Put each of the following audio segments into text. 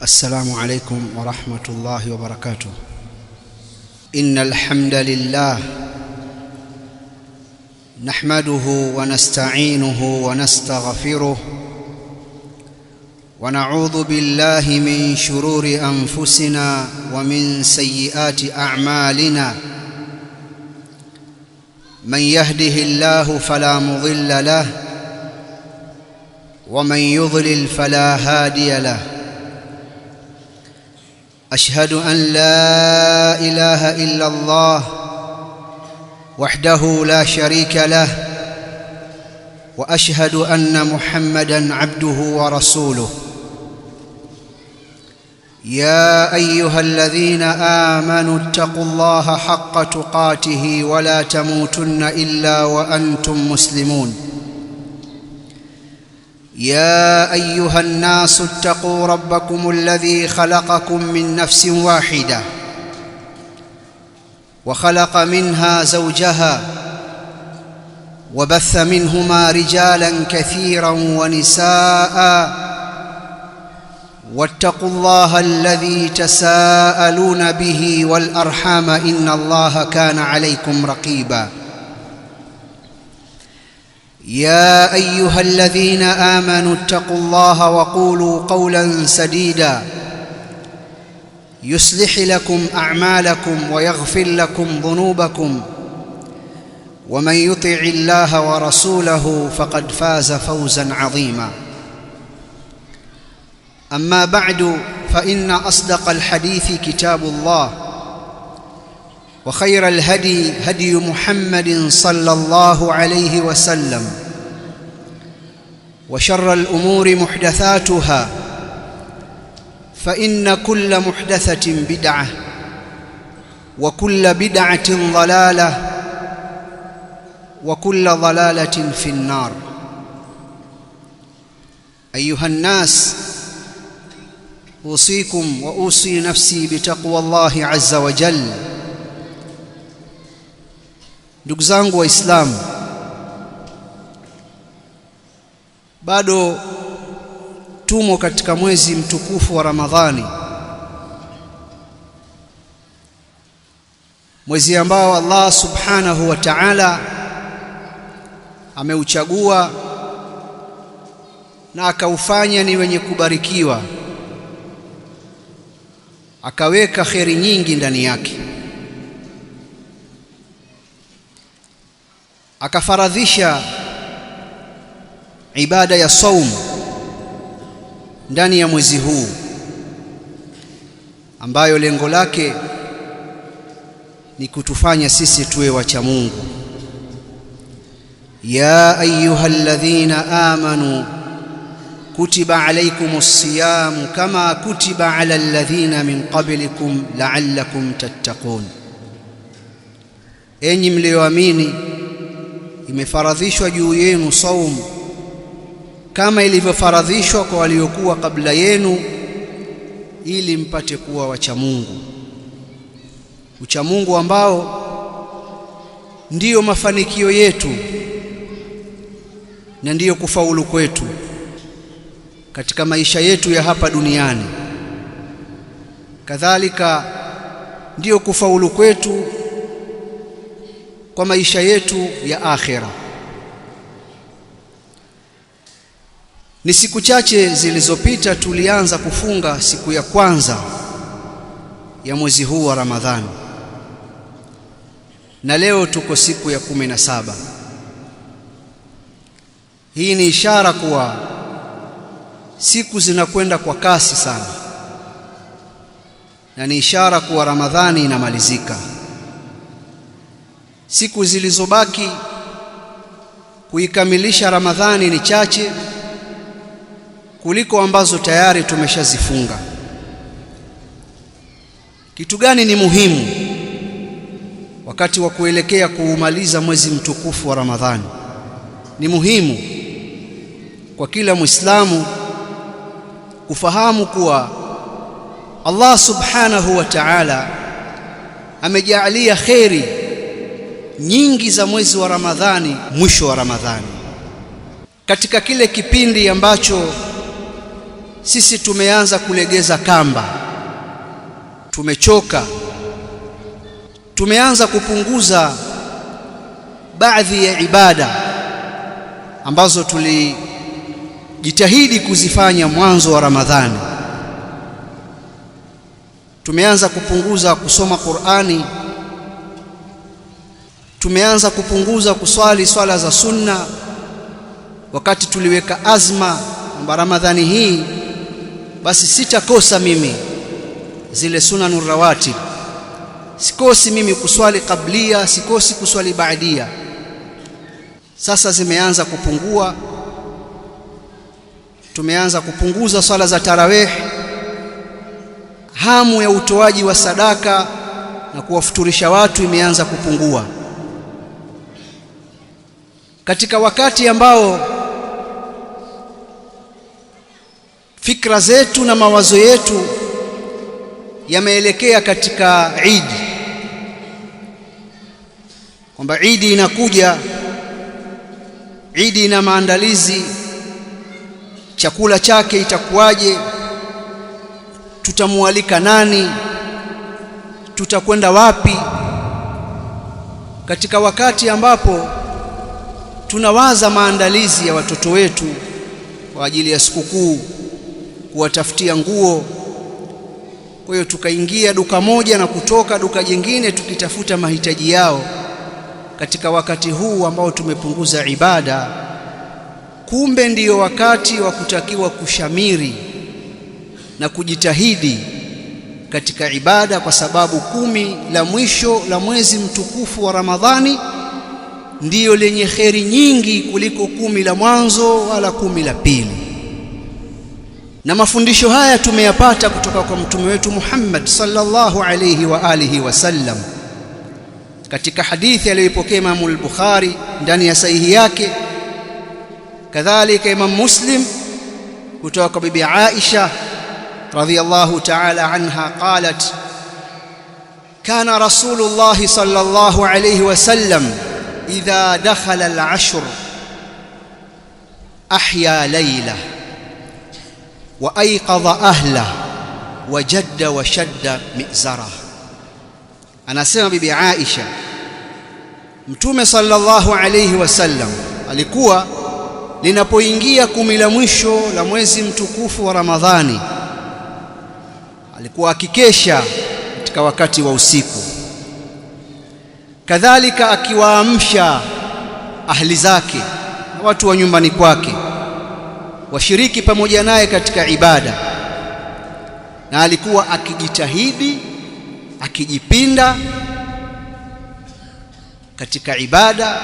السلام عليكم ورحمة الله وبركاته. إن الحمد لله نحمده ونستعينه ونستغفره ونعوذ بالله من شرور أنفسنا ومن سيئات أعمالنا. من يهده الله فلا مضل له ومن يضلل فلا هادي له. أشهد أن لا إله إلا الله وحده لا شريك له، وأشهد أن محمدًا عبده ورسوله. يا أيها الذين آمنوا اتقوا الله حق تقاته ولا تموتن إلا وأنتم مسلمون. يا أيها الناس اتقوا ربكم الذي خلقكم من نفس واحدة وخلق منها زوجها وبث منهما رجالا كثيرا ونساء، واتقوا الله الذي تساءلون به والأرحام إن الله كان عليكم رقيبا. يا أيها الذين آمنوا اتقوا الله وقولوا قولا سديدا يصلح لكم أعمالكم ويغفر لكم ذنوبكم، ومن يطع الله ورسوله فقد فاز فوزا عظيما. أما بعد، فإن أصدق الحديث كتاب الله، وخير الهدي هدي محمد صلى الله عليه وسلم، وشر الأمور محدثاتها، فإن كل محدثة بدعة، وكل بدعة ضلالة، وكل ضلالة في النار. أيها الناس، أوصيكم وأوصي نفسي بتقوى الله عز وجل. Ndugu zangu Waislamu, bado tumo katika mwezi mtukufu wa Ramadhani, mwezi ambao Allah subhanahu wa ta'ala ameuchagua na akaufanya ni wenye kubarikiwa, akaweka kheri nyingi ndani yake, akafaradhisha ibada ya saum ndani ya mwezi huu, ambayo lengo lake ni kutufanya sisi tuwe wacha Mungu. Ya ayyuhalladhina amanu kutiba alaykumus siyam kama kutiba ala alladhina min qablikum la'allakum tattaqun. Enyi mlioamini, imefaradhishwa juu yenu saum kama ilivyofaradhishwa kwa waliokuwa kabla yenu, ili mpate kuwa wacha Mungu. Ucha Mungu ambao ndiyo mafanikio yetu na ndiyo kufaulu kwetu katika maisha yetu ya hapa duniani, kadhalika ndiyo kufaulu kwetu kwa maisha yetu ya akhira. Ni siku chache zilizopita tulianza kufunga siku ya kwanza ya mwezi huu wa Ramadhani, na leo tuko siku ya 17. Hii ni ishara kuwa siku zinakwenda kwa kasi sana, na ni ishara kuwa Ramadhani inamalizika. Siku zilizobaki kuikamilisha Ramadhani ni chache kuliko ambazo tayari tumeshazifunga. Kitu gani ni muhimu wakati wa kuelekea kuumaliza mwezi mtukufu wa Ramadhani? Ni muhimu kwa kila Muislamu kufahamu kuwa Allah subhanahu wa ta'ala amejaalia kheri nyingi za mwezi wa Ramadhani mwisho wa Ramadhani, katika kile kipindi ambacho sisi tumeanza kulegeza kamba, tumechoka, tumeanza kupunguza baadhi ya ibada ambazo tulijitahidi kuzifanya mwanzo wa Ramadhani. Tumeanza kupunguza kusoma Qur'ani, tumeanza kupunguza kuswali swala za sunna, wakati tuliweka azma kwamba Ramadhani hii basi sitakosa mimi zile sunanur rawatib, sikosi mimi kuswali qablia, sikosi kuswali baadia. Sasa zimeanza kupungua, tumeanza kupunguza swala za tarawih, hamu ya utoaji wa sadaka na kuwafuturisha watu imeanza kupungua, katika wakati ambao fikra zetu na mawazo yetu yameelekea katika Eid, kwamba Eid inakuja, Eid ina maandalizi, chakula chake itakuwaje, tutamualika nani, tutakwenda wapi, katika wakati ambapo tunawaza maandalizi ya watoto wetu kwa ajili ya sikukuu, kuwatafutia nguo. Kwa hiyo tukaingia duka moja na kutoka duka jingine tukitafuta mahitaji yao, katika wakati huu ambao tumepunguza ibada. Kumbe ndiyo wakati wa kutakiwa kushamiri na kujitahidi katika ibada, kwa sababu 10 la mwisho la mwezi mtukufu wa Ramadhani ndiyo lenye kheri nyingi kuliko 10 la mwanzo wala 10 la pili. Na mafundisho haya tumeyapata kutoka kwa mtume wetu Muhammad sallallahu alayhi wa alihi wasallam, katika hadithi aliyopokea Imam al-Bukhari ndani ya sahihi yake, kadhalika Imam Muslim kutoka kwa bibi Aisha radhiyallahu ta'ala anha qalat, kana Rasulullah sallallahu alayhi wasallam idha dakhala al-ashr ahya layla wa ayqadha ahla wa jadda wa shadda mizara. Anasema bibi Aisha, mtume sallallahu alayhi wasallam alikuwa linapoingia 10 la mwisho la mwezi mtukufu wa Ramadhani, alikuwa akikesha katika wakati wa usiku, kadhalika akiwaamsha ahli zake na watu wa nyumbani kwake washiriki pamoja naye katika ibada, na alikuwa akijitahidi, akijipinda katika ibada.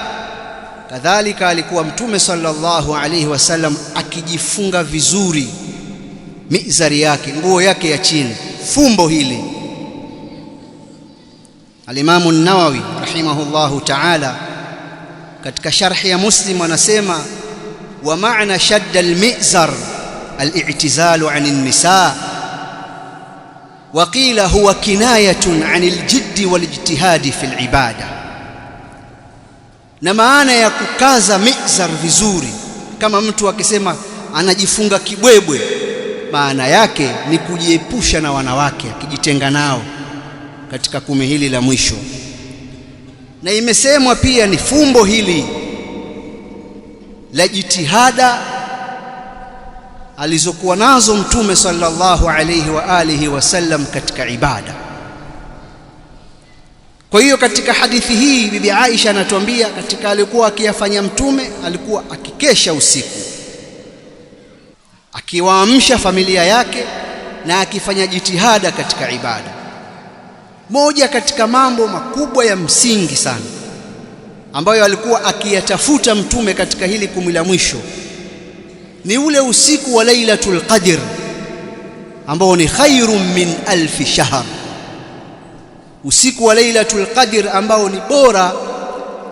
Kadhalika alikuwa mtume sallallahu alayhi wasallam akijifunga vizuri mizari yake, nguo yake ya chini, fumbo hili. Al-Imam an-Nawawi rahimahullahu ta'ala katika sharhi ya Muslim anasema, wa ma'na shadda al-mi'zar al-i'tizalu 'an an-nisa, wa qila huwa kinayatun 'an al-jidd wal-ijtihad fi al-ibada. Na maana ya kukaza mizar vizuri, kama mtu akisema anajifunga kibwebwe, maana yake ni kujiepusha na wanawake, akijitenga nao katika 10 hili la mwisho. Na imesemwa pia ni fumbo hili la jitihada alizokuwa nazo mtume sallallahu alayhi wa alihi wasallam katika ibada. Kwa hiyo katika hadithi hii bibi Aisha anatuambia katika alikuwa akiyafanya mtume, alikuwa akikesha usiku, akiwaamsha familia yake na akifanya jitihada katika ibada. Moja katika mambo makubwa ya msingi sana ambayo alikuwa akiyatafuta mtume katika hili 10 la mwisho ni ule usiku wa Lailatul Qadr ambao ni khairun min 1000 shahr. Usiku wa Lailatul Qadr ambao ni bora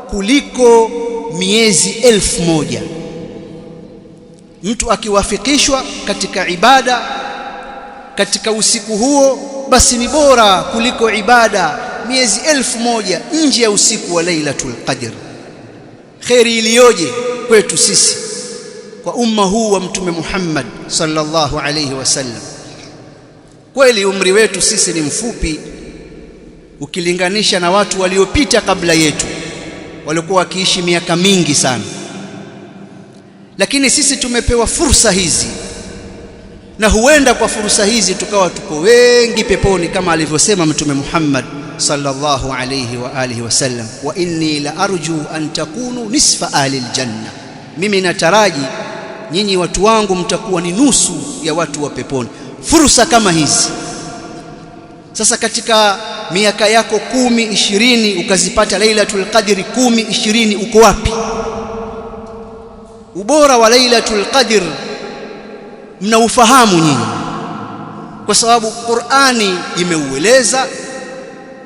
kuliko miezi 1000. Mtu akiwafikishwa katika ibada katika usiku huo, basi ni bora kuliko ibada miezi 1000 nje ya usiku wa Lailatul Qadr. Khairi iliyoje kwetu sisi kwa umma huu wa Mtume Muhammad sallallahu alayhi wasallam. Kweli umri wetu sisi ni mfupi ukilinganisha na watu waliopita kabla yetu walikuwa wakiishi miaka mingi sana, lakini sisi tumepewa fursa hizi, na huenda kwa fursa hizi tukawa tuko wengi peponi kama alivyosema Mtume Muhammad sallallahu alayhi wa alihi wasallam, wa inni la arju an takunu nisfa ahli aljanna, mimi nataraji nyinyi watu wangu mtakuwa ni nusu ya watu wa peponi. Fursa kama hizi sasa, katika miaka yako 10 20 ukazipata Lailatul Qadr 10 20, uko wapi? Ubora wa Lailatul Qadr mnaufahamu nyinyi, kwa sababu Qur'ani imeueleza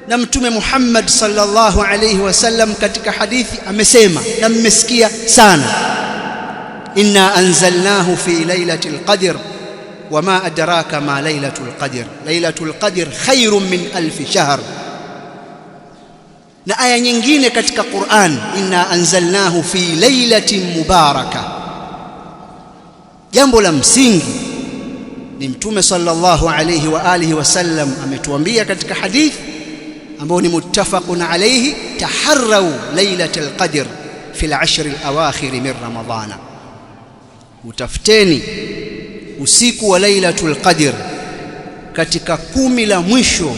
na Mtume Muhammad sallallahu alayhi wasallam katika hadithi amesema, na mmesikia sana, inna anzalnahu fi lailatul qadr wama adraka ma lailatul qadr, lailatul qadr khairun min alf shahr. Na aya nyingine katika Qur'an, inna anzalnahu fi lailatin mubaraka. Jambo la msingi ni Mtume sallallahu alayhi wa alihi wasallam ametuambia katika hadithi ambao ni muttafaqun alayhi, taharrau lailatul qadr fi al-ashr al-awakhir min ramadhana, utafuteni usiku wa lailatul qadr katika 10 la mwisho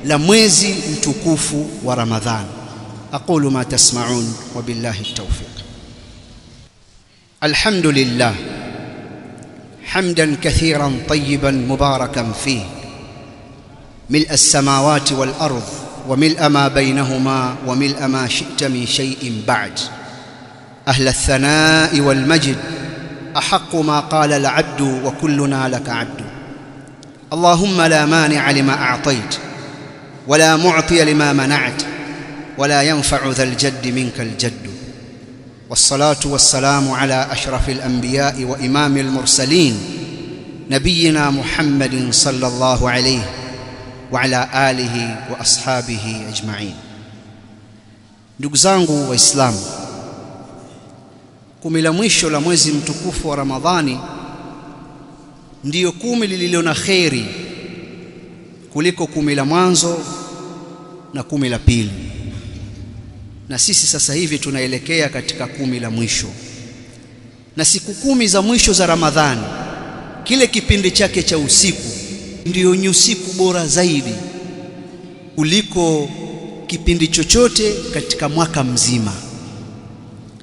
la mwezi mtukufu wa Ramadhan. aqulu ma tasma'un wa billahi at-tawfiq. Alhamdulillah hamdan kathiran tayyiban mubarakan fihi ملء السماوات والأرض وملء ما بينهما وملء ما شئت من شيء بعد. أهل الثناء والمجد أحق ما قال العبد وكلنا لك عبد. اللهم لا مانع لما أعطيت ولا معطي لما منعت ولا ينفع ذا الجد منك الجد. والصلاة والسلام على أشرف الأنبياء وإمام المرسلين نبينا محمد صلى الله عليه وعلى آله وأصحابه أجمعين. Ndugu zangu Waislamu, 10 la mwisho la mwezi mtukufu wa Ramadhani ndiyo 10 lililo na kheri kuliko 10 la mwanzo na 10 la pili. Na sisi sasa hivi tunaelekea katika 10 la mwisho, na siku 10 za mwisho za Ramadhani, kile kipindi chake cha usiku ndiyo ni usiku bora zaidi kuliko kipindi chochote katika mwaka mzima.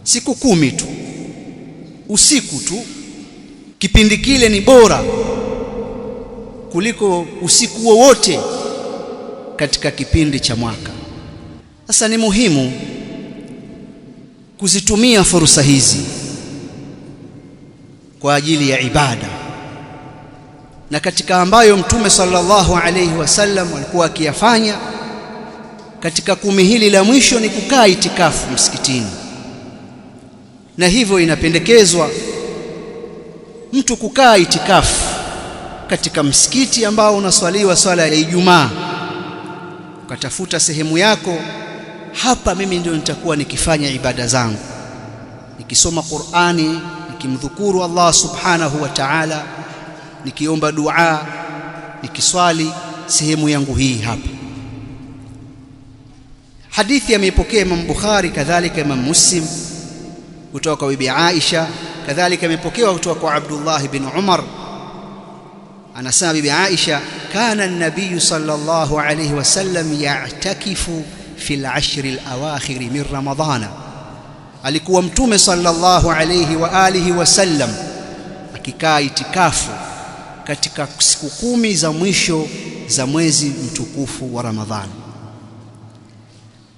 Siku 10 tu, usiku tu, kipindi kile ni bora kuliko usiku wowote katika kipindi cha mwaka. Sasa ni muhimu kuzitumia fursa hizi kwa ajili ya ibada, na katika ambayo Mtume sallallahu alayhi wasallam alikuwa akiyafanya katika 10 hili la mwisho ni kukaa itikafu msikitini. Na hivyo inapendekezwa mtu kukaa itikafu katika msikiti ambao unaswaliwa swala ya Ijumaa, ukatafuta sehemu yako, hapa mimi ndio nitakuwa nikifanya ibada zangu, nikisoma Qur'ani, nikimdhukuru Allah subhanahu wa ta'ala, nikiomba dua, nikiswali sehemu yangu hii hapa. Hadithi ameipokea Imam Bukhari, kadhalika Imam Muslim kutoka kwa Bibi Aisha, kadhalika imepokewa kutoka kwa Abdullah ibn Umar. Anasema Bibi Aisha, kana an-nabiy sallallahu alayhi wasallam ya'takifu fi al-ashr al-awakhir min Ramadhana, alikuwa Mtume sallallahu alayhi wa alihi wasallam akikaa itikafu katika siku 10 za mwisho za mwezi mtukufu wa Ramadhani.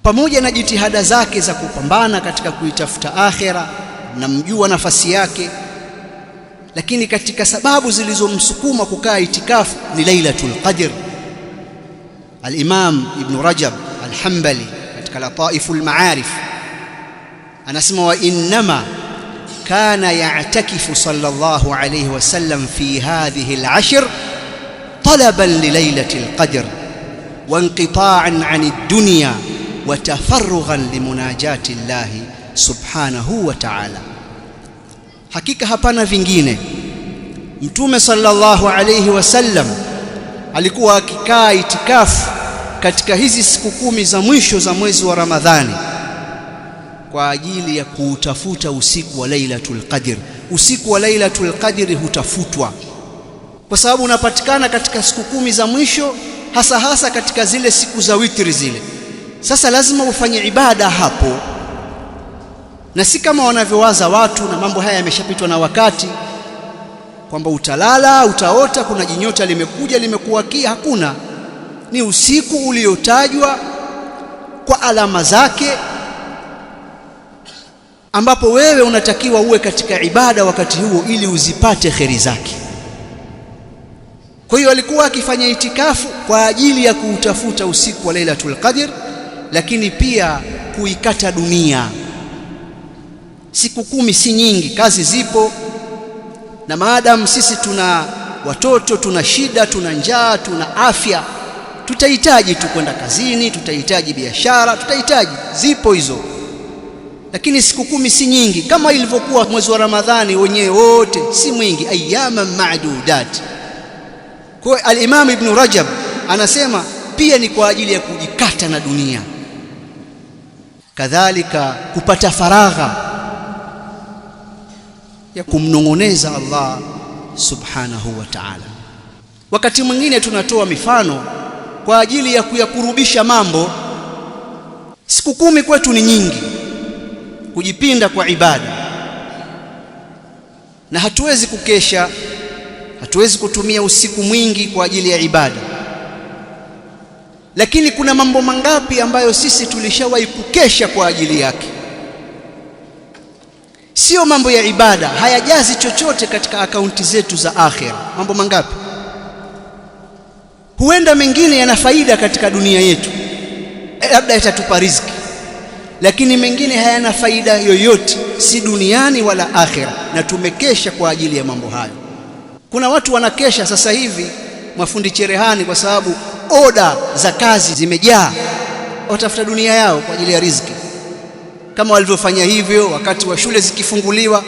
Pamoja na jitihada zake za kupambana katika kuitafuta akhera na mjua nafasi yake, lakini katika sababu zilizomsukuma kukaa itikafu ni Lailatul Qadr. Al-Imam Ibn Rajab Al-Hanbali katika Lataiful Ma'arif anasema, wa innama kana ya'takifu sallallahu alayhi wasallam fi hadhihi al-ashr talaban li Lailatil Qadr wa inqita'an 'ani ad-dunya wa tafarrughan li munajati Allah subhanahu wa ta'ala. Hakika hapana vingine. Mtume sallallahu alayhi wasallam alikuwa akikaa itikafu katika hizi siku 10 za mwisho za mwezi wa Ramadhani kwa ajili ya kuutafuta usiku wa Lailatul Qadr. Usiku wa Lailatul Qadr hutafutwa kwa sababu unapatikana katika siku 10 za mwisho, hasa katika zile siku za witri zile. Sasa lazima ufanye ibada hapo, na si kama wanavyowaza watu, na mambo haya yameshapitwa na wakati, kwamba utalala, utaota kuna jinyota limekuja limekuwakia. Hakuna. Ni usiku uliotajwa kwa alama zake, ambapo wewe unatakiwa uwe katika ibada wakati huo ili uzipate kheri zake. Kwa hiyo alikuwa akifanya itikafu kwa ajili ya kuutafuta usiku wa Lailatul Qadr, lakini pia kuikata dunia. Siku 10 si nyingi, kazi zipo, na maadamu sisi tuna watoto, tuna shida, tuna njaa, tuna afya, tutahitaji tu kwenda kazini, tutahitaji biashara, tutahitaji, zipo hizo. Lakini siku 10 si nyingi, kama ilivyokuwa mwezi wa Ramadhani wenyewe wote si mwingi, ayyama ma'dudat. Kwa al-Imam Ibn Rajab anasema pia ni kwa ajili ya kujikata na dunia, kadhalika kupata faragha ya kumnong'oneza Allah subhanahu wa ta'ala. Wakati mwingine tunatoa mifano kwa ajili ya kuyakurubisha mambo. Siku 10 kwetu ni nyingi kujipinda kwa ibada, na hatuwezi kukesha, hatuwezi kutumia usiku mwingi kwa ajili ya ibada. Lakini kuna mambo mangapi ambayo sisi tulishawahi kukesha kwa ajili yake? Sio mambo ya ibada, hayajazi chochote katika akaunti zetu za akhira. Mambo mangapi? Huenda mengine yana faida katika dunia yetu, labda yatatupa riziki, lakini mengine hayana faida yoyote, si duniani wala akhira, na tumekesha kwa ajili ya mambo hayo. Kuna watu wanakesha sasa hivi mafundi cherehani kwa sababu oda za kazi zimejaa, watafuta dunia yao kwa ajili ya riziki, kama walivyofanya hivyo wakati wa shule zikifunguliwa.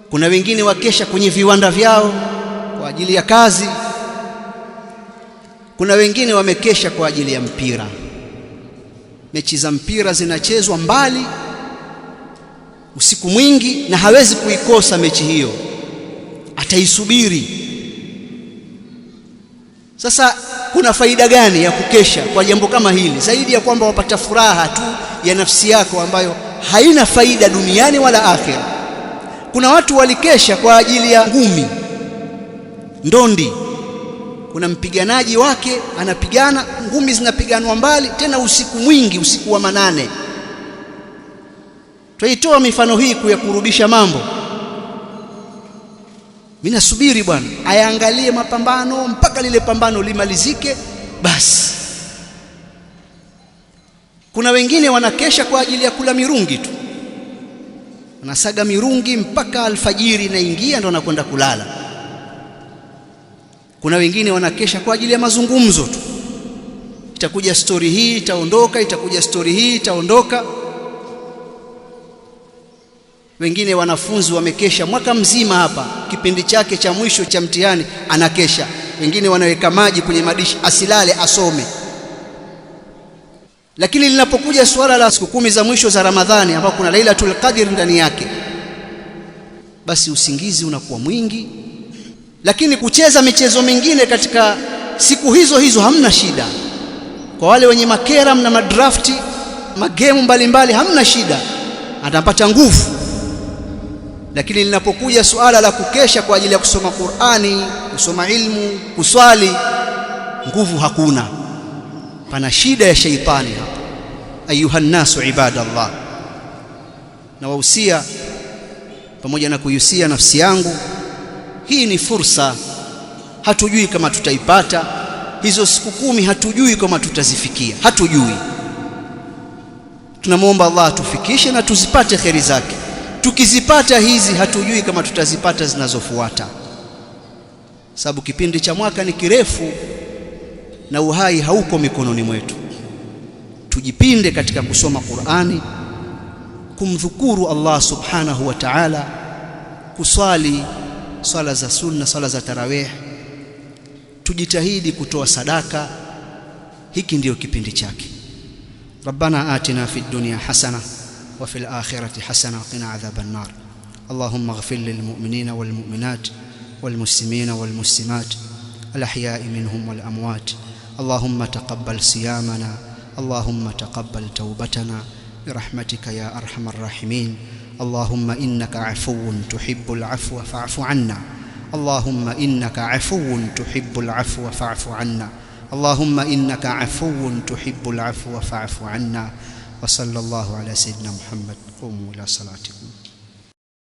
Kuna wengine wakesha kwenye viwanda vyao kwa ajili ya kazi. Kuna wengine wamekesha kwa ajili ya mpira. Mechi za mpira zinachezwa mbali usiku mwingi, na hawezi kuikosa mechi hiyo, ataisubiri. Sasa kuna faida gani ya kukesha kwa jambo kama hili, zaidi ya kwamba wapata furaha tu ya nafsi yako ambayo haina faida duniani wala akhira? Kuna watu walikesha kwa ajili ya ngumi, ndondi. Kuna mpiganaji wake anapigana, ngumi zinapiganwa mbali, tena usiku mwingi, usiku wa manane. Tuitoa mifano hii kuyakurubisha mambo. Mimi nasubiri bwana ayaangalie mapambano mpaka lile pambano limalizike basi. Kuna wengine wanakesha kwa ajili ya kula mirungi tu, wanasaga mirungi mpaka alfajiri inaingia ndo wanakwenda kulala. Kuna wengine wanakesha kwa ajili ya mazungumzo tu, itakuja story hii itaondoka, itakuja story hii itaondoka. Wengine wanafunzi wamekesha mwaka mzima hapa, kipindi chake cha mwisho cha mtihani anakesha. Wengine wanaweka maji kwenye madishi asilale asome. Lakini linapokuja suala la siku 10 za mwisho za Ramadhani ambapo kuna Lailatul Qadr ndani yake, basi usingizi unakuwa mwingi. Lakini kucheza michezo mingine katika siku hizo hizo hamna shida. Kwa wale wenye makera na madrafti, magemu mbalimbali, hamna shida, atapata nguvu. Lakini linapokuja suala la kukesha kwa ajili ya kusoma Qur'ani, kusoma ilmu, kuswali, nguvu hakuna. Pana shida ya shaitani hapa. Ayuhan nasu ibadallah, na wahusia pamoja na kuhusia nafsi yangu, hii ni fursa. Hatujui kama tutaipata hizo siku 10, hatujui kama tutazifikia, hatujui. Tunamuomba Allah atufikishe na tuzipate kheri zake. Tukizipata hizi, hatujui kama tutazipata zinazofuata, sababu kipindi cha mwaka ni kirefu na uhai hauko mikononi mwetu. Tujipinde katika kusoma Qur'ani, kumdhukuru Allah subhanahu wa ta'ala, kuswali swala za sunna, swala za tarawih, tujitahidi kutoa sadaka. Hiki ndio kipindi chake. Rabbana atina fid dunya hasana wa fil akhirati hasana wa qina adhaban nar. Allahumma ighfir lil mu'minina wal mu'minat wal muslimina wal muslimat al ahya'i minhum wal amwat. Allahumma taqabbal siyamana, Allahumma taqabbal tawbatana برحمتك يا أرحم الراحمين. اللهم إنك عفو تحب العفو فاعف عنا. اللهم إنك عفو تحب العفو فاعف عنا. اللهم إنك عفو تحب العفو فاعف عنا. وصلى الله على سيدنا محمد. قوموا إلى صلاتكم.